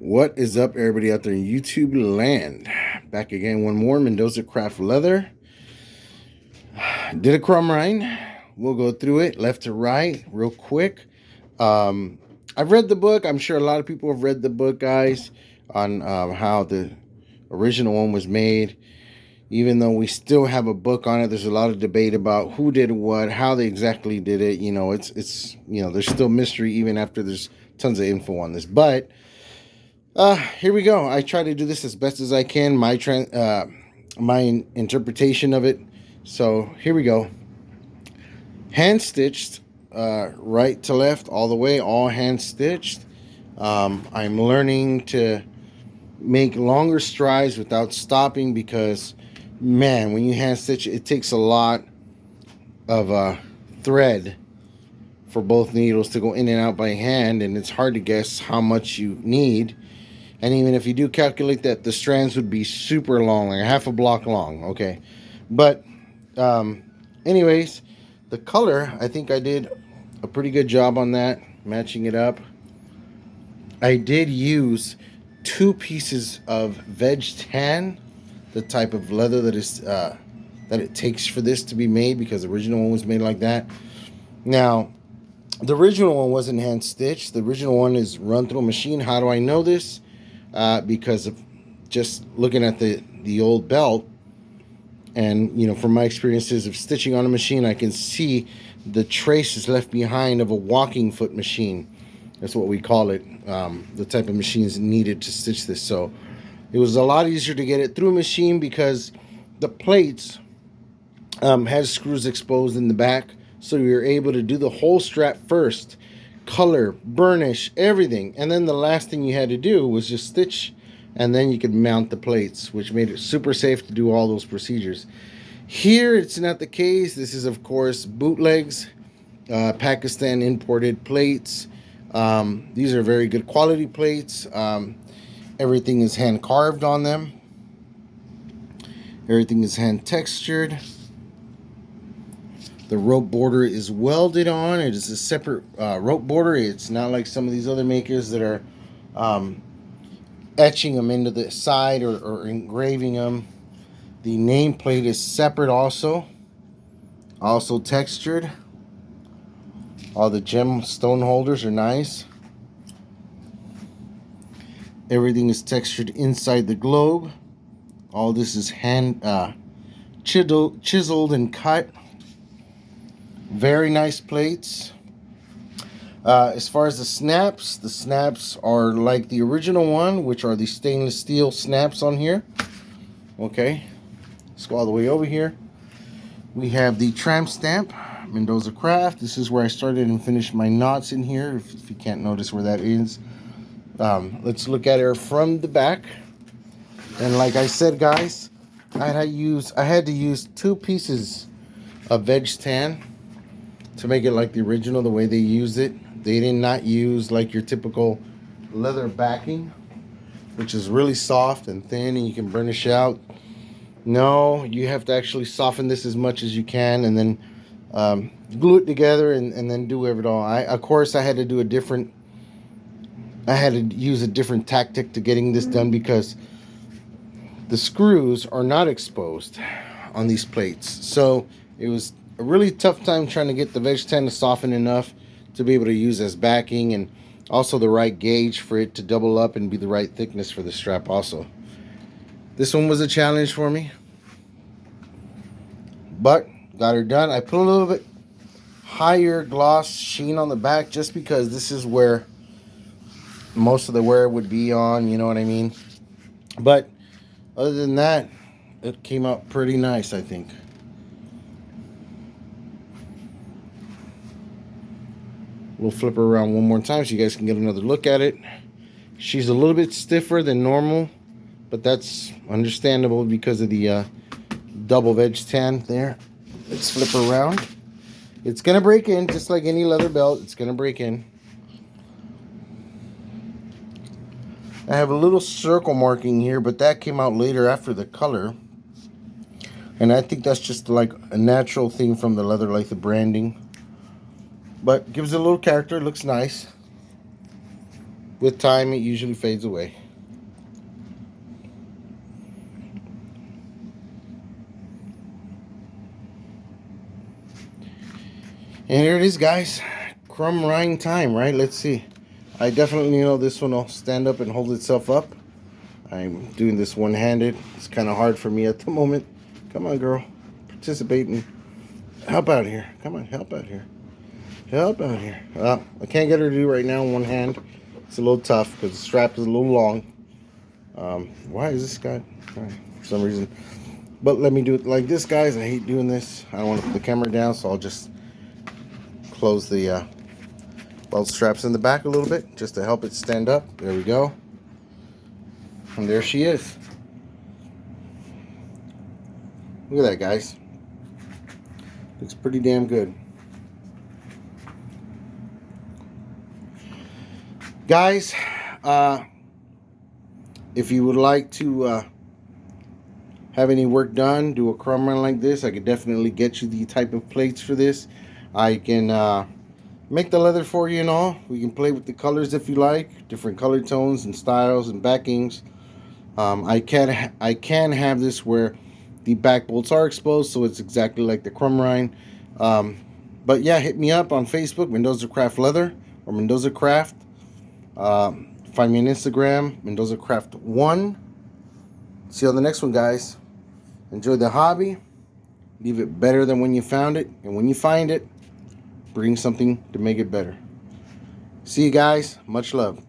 What is up, everybody out there in YouTube land? Back again, one more Mendoza craft leather. Did a crumrine. We'll go through it left to right real quick. I've read the book. I'm sure a lot of people have read the book, guys, on how the original one was made. Even though we still have a book on it, there's a lot of debate about who did what, how they exactly did it. You know, it's there's still mystery even after there's tons of info on this. But here we go. I try to do this as best as I can. My interpretation of it. So here we go. Hand stitched, right to left, all the way, all hand stitched. I'm learning to make longer strides without stopping because, man, when you hand stitch, it takes a lot of thread for both needles to go in and out by hand, and it's hard to guess how much you need. And even if you do calculate that, the strands would be super long, like half a block long, okay? But anyways, the color, I think I did a pretty good job on that, matching it up. I did use 2 pieces of veg tan, the type of leather that is that it takes for this to be made, because the original one was made like that. Now, the original one wasn't hand stitched. The original one is run through a machine. How do I know this? Because of just looking at the old belt, and from my experiences of stitching on a machine, I can see the traces left behind of a walking foot machine. That's what we call it. The type of machines needed to stitch this. So it was a lot easier to get it through a machine because the plates had screws exposed in the back, so we were able to do the whole strap first, color, burnish, everything, and then the last thing you had to do was just stitch, and then you could mount the plates, which made it super safe to do all those procedures. Here it's not the case. This is, of course, bootlegs, Pakistan imported plates. These are very good quality plates. Everything is hand carved on them. Everything is hand textured. The rope border is welded on. It is a separate rope border. It's not like some of these other makers that are etching them into the side or engraving them. The nameplate is separate also textured. All the gemstone holders are nice. Everything is textured inside the globe. All this is hand chiseled and cut. Very nice plates. As far as the snaps are like the original one, which are the stainless steel snaps on here. Okay, let's go all the way over here. We have the tramp stamp, Mendoza Craft. This is where I started and finished my knots in here, if you can't notice where that is. Let's look at her from the back. And like I said, guys, I had to use 2 pieces of veg tan to make it like the original, the way they use it. They did not use like your typical leather backing, which is really soft and thin and you can burnish out. No, you have to actually soften this as much as you can, and then glue it together and then do it all. Of course, I had to use a different tactic to getting this done because the screws are not exposed on these plates. So it was a really tough time trying to get the veg tan to soften enough to be able to use as backing, and also the right gauge for it to double up and be the right thickness for the strap also. This one was a challenge for me, but got her done. I put a little bit higher gloss sheen on the back just because this is where most of the wear would be on, you know what I mean? But other than that, it came out pretty nice, I think. We'll flip her around one more time so you guys can get another look at it. She's a little bit stiffer than normal, but that's understandable because of the double veg tan there. Let's flip her around. It's going to break in just like any leather belt. It's going to break in. I have a little circle marking here, but that came out later after the color. And I think that's just like a natural thing from the leather, like the branding. But gives it a little character. Looks nice. with time, it usually fades away. And here it is, guys. Crumrine time, right? Let's see. I definitely know this one will stand up and hold itself up. I'm doing this one-handed. It's kind of hard for me at the moment. Come on, girl. Participate and help out here. Come on, help out here. Help out here. I can't get her to do it right now in one hand. It's a little tough because the strap is a little long. Why is this guy? For some reason. But let me do it like this, guys. I hate doing this. I don't want to put the camera down, so I'll just close the belt straps in the back a little bit just to help it stand up. There we go. And there she is. Look at that, guys. Looks pretty damn good. Guys, if you would like to have any work done, do a crumrine like this, I could definitely get you the type of plates for this. I can make the leather for you and all. We can play with the colors if you like, different color tones and styles and backings. I can have this where the back bolts are exposed, so it's exactly like the crumrine. But yeah, hit me up on Facebook, Mendoza Craft Leather or Mendoza Craft. Find me on Instagram, Mendoza Craft 1. See you on the next one, guys. Enjoy the hobby. Leave it better than when you found it. And when you find it, bring something to make it better. See you guys. Much love.